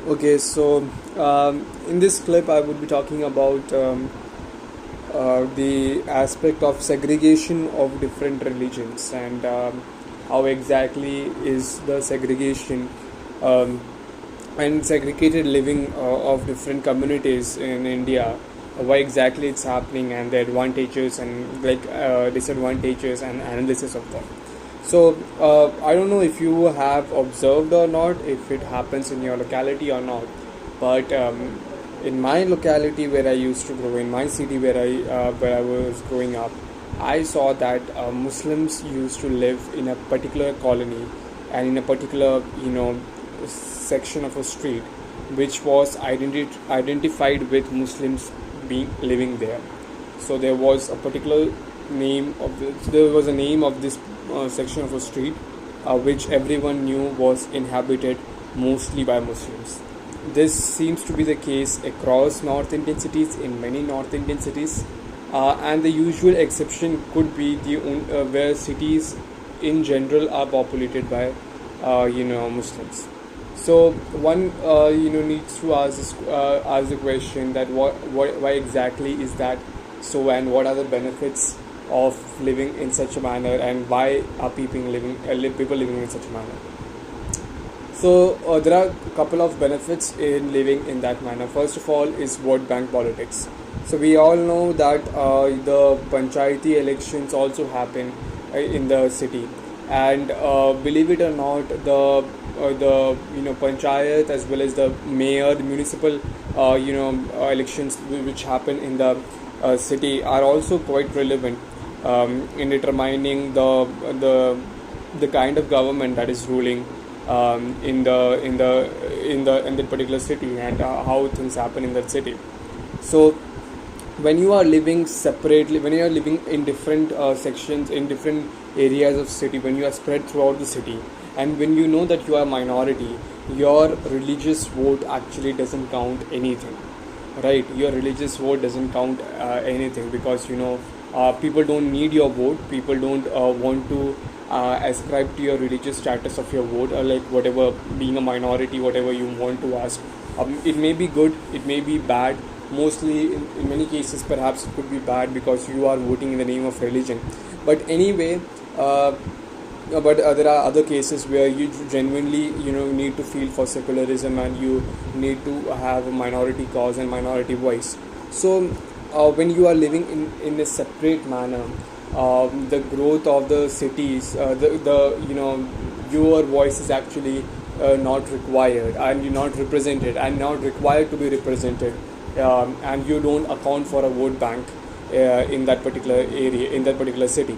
Okay, so in this clip, I would be talking about the aspect of segregation of different religions and how exactly is the segregation um, and segregated living of different communities in India, why exactly it's happening, and the advantages and disadvantages and analysis of them. So I don't know if you have observed or not, if it happens in your locality or not, but in my locality where I used to grow, in my city where I was growing up, I saw that Muslims used to live in a particular colony and in a particular section of a street, which was identified with Muslims being living there. So there was a particular there was a name of this section of a street, which everyone knew was inhabited mostly by Muslims. This seems to be the case across North Indian cities, in many North Indian cities, and the usual exception could be where cities in general are populated by Muslims. So one needs to ask the question that why exactly is that so, and what are the benefits of living in such a manner, and why are people living in such a manner? So there are a couple of benefits in living in that manner. First of all is vote bank politics. So we all know that the panchayati elections also happen in the city, and believe it or not, the panchayat as well as the mayor, the municipal elections which happen in the city are also quite relevant in determining the kind of government that is ruling in the particular city, and how things happen in that city. So when you are living separately, when you are living in different sections, in different areas of city, when you are spread throughout the city, and when you know that you are a minority, your religious vote actually doesn't count anything, right? Your religious vote doesn't count anything, because people don't need your vote. People don't want to ascribe to your religious status of your vote, or like whatever, being a minority, whatever you want to ask. It may be good, it may be bad. Mostly in many cases perhaps it could be bad, because you are voting in the name of religion. But anyway, there are other cases where you genuinely need to feel for secularism, and you need to have a minority cause and minority voice. So when you are living in a separate manner, the growth of the cities, the your voice is actually not required, and you're not represented and not required to be represented, and you don't account for a vote bank in that particular area, in that particular city.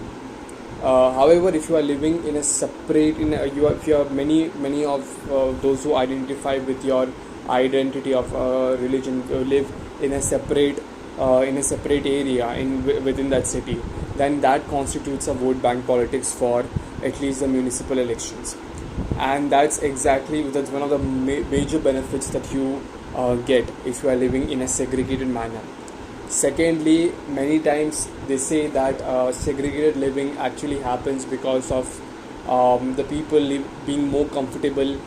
However, if you are living in a separate, if you are many of those who identify with your identity of religion live in a separate area within that city, then that constitutes a vote bank politics for at least the municipal elections, and that's one of the major benefits that you get if you are living in a segregated manner. Secondly, many times they say that segregated living actually happens because of the people being more comfortable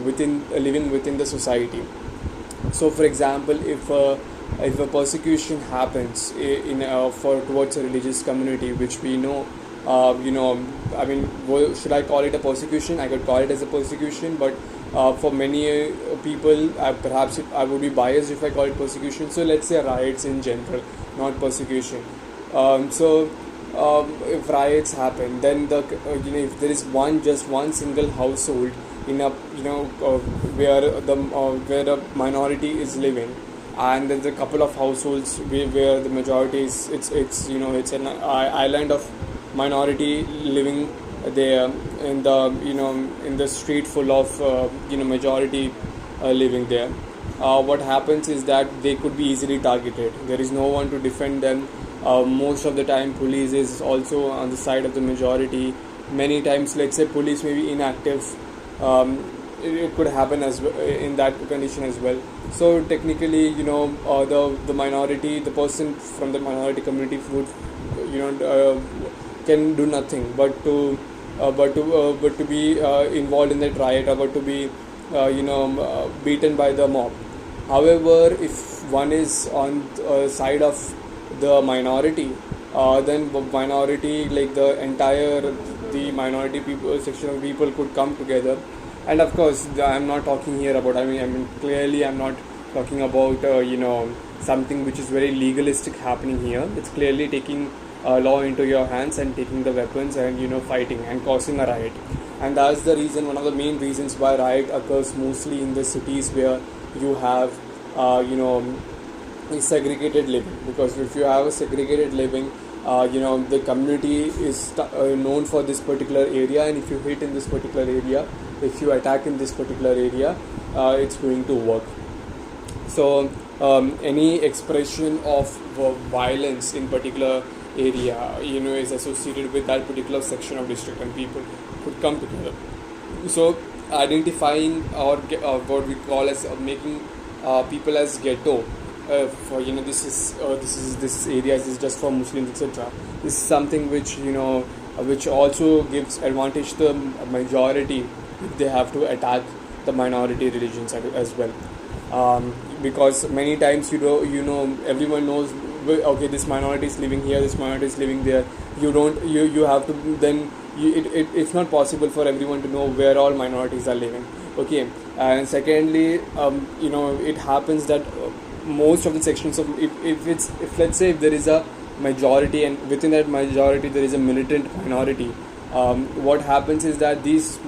within living within the society. So, for example, if a persecution happens for towards a religious community, which we know, I mean, should I call it a persecution? I could call it as a persecution, but for many people, I would be biased if I call it persecution. So let's say riots in general, not persecution. So if riots happen, then if there is just one single household in a where a minority is living, and there's a couple of households where the majority is, it's an island of minority living there in the street full of majority living there. What happens is that they could be easily targeted. There is no one to defend them. Most of the time police is also on the side of the majority. Many times, let's say, police may be inactive. It could happen as well in that condition as well. So technically, the minority, the person from the minority community would can do nothing but to be involved in that riot, or but to be beaten by the mob. However, if one is on side of the minority, then the minority, like the minority people, section of people could come together. And of course, I'm not talking here about. I mean, clearly, I'm not talking about something which is very legalistic happening here. It's clearly taking law into your hands and taking the weapons and fighting and causing a riot. And that's the reason, one of the main reasons why riot occurs mostly in the cities where you have segregated living. Because if you have a segregated living, the community is known for this particular area, and if you hit in this particular area, if you attack in this particular area, it's going to work. So any expression of violence in particular area is associated with that particular section of district, and people could come together. So identifying or what we call as making people as ghetto, for this area is just for Muslims, etc. This is something which which also gives advantage to the majority if they have to attack the minority religions as well. Because many times everyone knows, okay, this minority is living here, this minority is living there. You have to then it's not possible for everyone to know where all minorities are living. Okay. And secondly, it happens that most of the sections of, if let's say if there is a majority and within that majority there is a militant minority, what happens is that these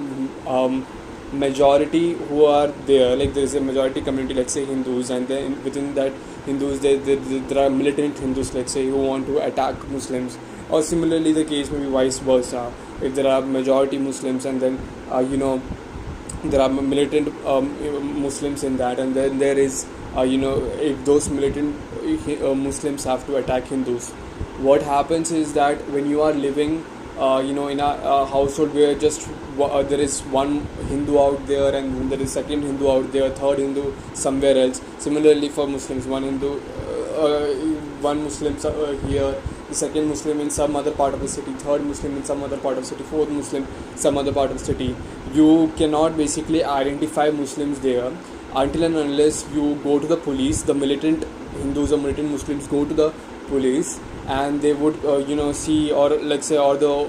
majority who are there, like there is a majority community, let's say Hindus, and then within that Hindus there are militant Hindus, let's say, who want to attack Muslims. Or similarly the case may be vice versa. If there are majority Muslims and then there are militant Muslims in that, and then there is if those militant Muslims have to attack Hindus, what happens is that when you are living in a household where just there is one Hindu out there, and there is second Hindu out there, third Hindu somewhere else. Similarly for Muslims, one Hindu, one Muslim here, the second Muslim in some other part of the city, third Muslim in some other part of the city, fourth Muslim some other part of the city. You cannot basically identify Muslims there until and unless you go to the police. The militant Hindus or militant Muslims go to the police, and they would see, or let's say, or the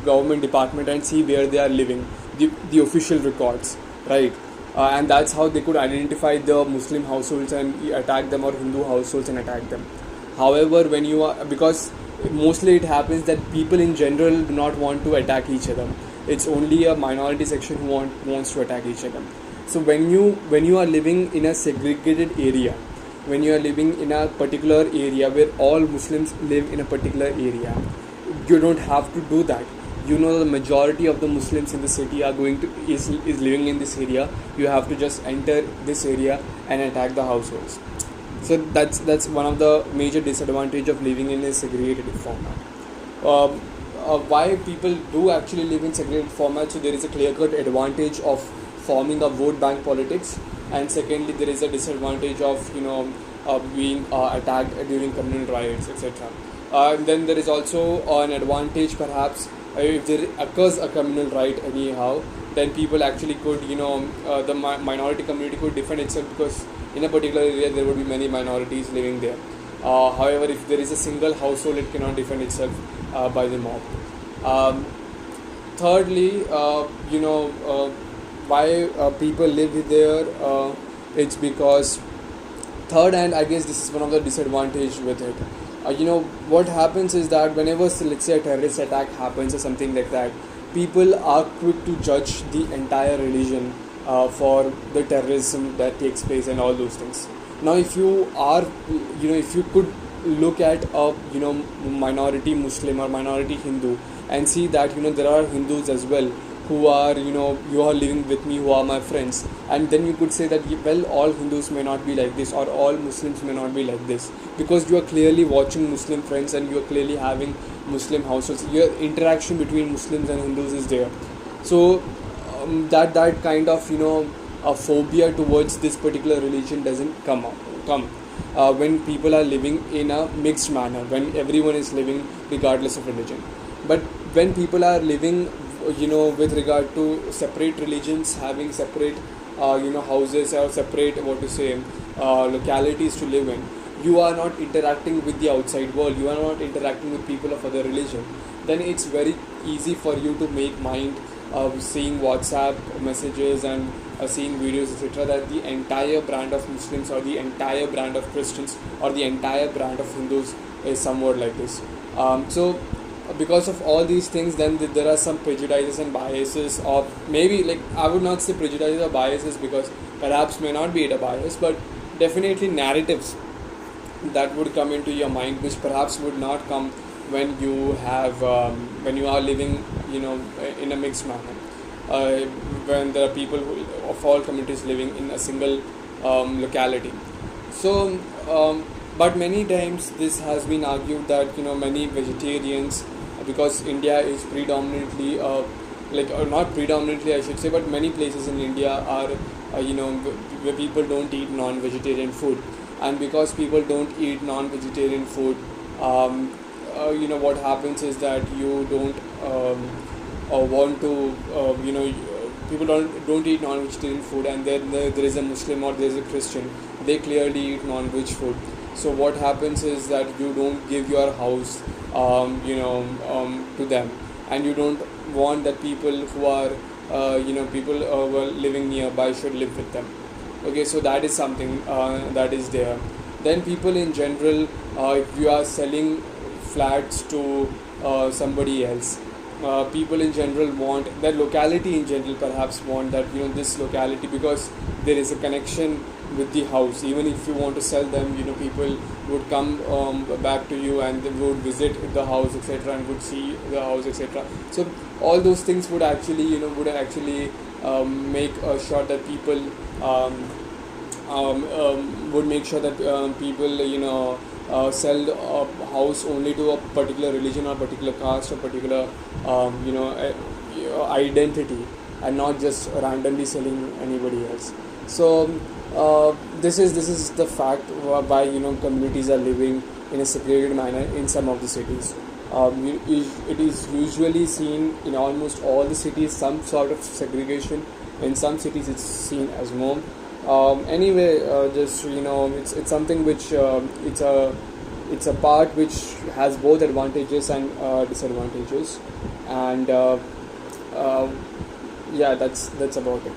government department, and see where they are living, the official records, right? And that's how they could identify the Muslim households and attack them, or Hindu households and attack them. However, when you are, because mostly it happens that people in general do not want to attack each other. It's only a minority section who wants to attack each other. So when you are living in a segregated area, when you are living in a particular area where all Muslims live in a particular area, you don't have to do that. The majority of the Muslims in the city are is living in this area. You have to just enter this area and attack the households. So that's one of the major disadvantage of living in a segregated format. Why people do actually live in segregated format? So there is a clear-cut advantage of forming a vote bank politics, and secondly there is a disadvantage of being attacked during communal riots, etc. And then there is also an advantage, perhaps, if there occurs a communal riot anyhow, then people actually could the minority community could defend itself, because in a particular area there would be many minorities living there. However, if there is a single household, it cannot defend itself by the mob. Thirdly, why people live there, it's because third, and I guess this is one of the disadvantage with it, what happens is that whenever, let's say, a terrorist attack happens or something like that, people are quick to judge the entire religion for the terrorism that takes place and all those things. Now if you are if you could look at a minority Muslim or minority Hindu and see that there are Hindus as well who are you are living with me, who are my friends, and then you could say that, well, all Hindus may not be like this, or all Muslims may not be like this, because you are clearly watching Muslim friends and you are clearly having Muslim households. Your interaction between Muslims and Hindus is there. So that kind of a phobia towards this particular religion doesn't come when people are living in a mixed manner, when everyone is living regardless of religion. But when people are living with regard to separate religions, having separate houses or separate, what to say, localities to live in, you are not interacting with the outside world, you are not interacting with people of other religion, then it's very easy for you to make mind seeing WhatsApp messages and seeing videos, etc., that the entire brand of Muslims or the entire brand of Christians or the entire brand of Hindus is somewhat like this. So because of all these things, then there are some prejudices and biases, or maybe, like, I would not say prejudices or biases, because perhaps may not be it a bias, but definitely narratives that would come into your mind, which perhaps would not come when you have when you are living, in a mixed manner, uh, when there are people of all communities living in a single locality. So but many times this has been argued that many vegetarians, because India is predominantly not predominantly, I should say, but many places in India are where people don't eat non-vegetarian food, and because people don't eat non-vegetarian food, what happens is that you don't want to people don't eat non-vegetarian food, and then there is a Muslim or there is a Christian, they clearly eat non-veg food. So what happens is that you don't give your house to them, and you don't want that people who are people who are living nearby should live with them. Okay, so that is something that is there. Then people in general, if you are selling flats to somebody else, people in general want that locality, in general perhaps want that this locality, because there is a connection with the house. Even if you want to sell them, people would come back to you, and they would visit the house, etc., and would see the house, etc. So all those things would actually make sure that people would make sure that people sell a house only to a particular religion or particular caste or particular identity, and not just randomly selling anybody else. So this is the fact why communities are living in a segregated manner in some of the cities. It is usually seen in almost all the cities, some sort of segregation. In some cities it's seen as norm. Anyway, just it's something which it's a part which has both advantages and disadvantages, and yeah, that's about it.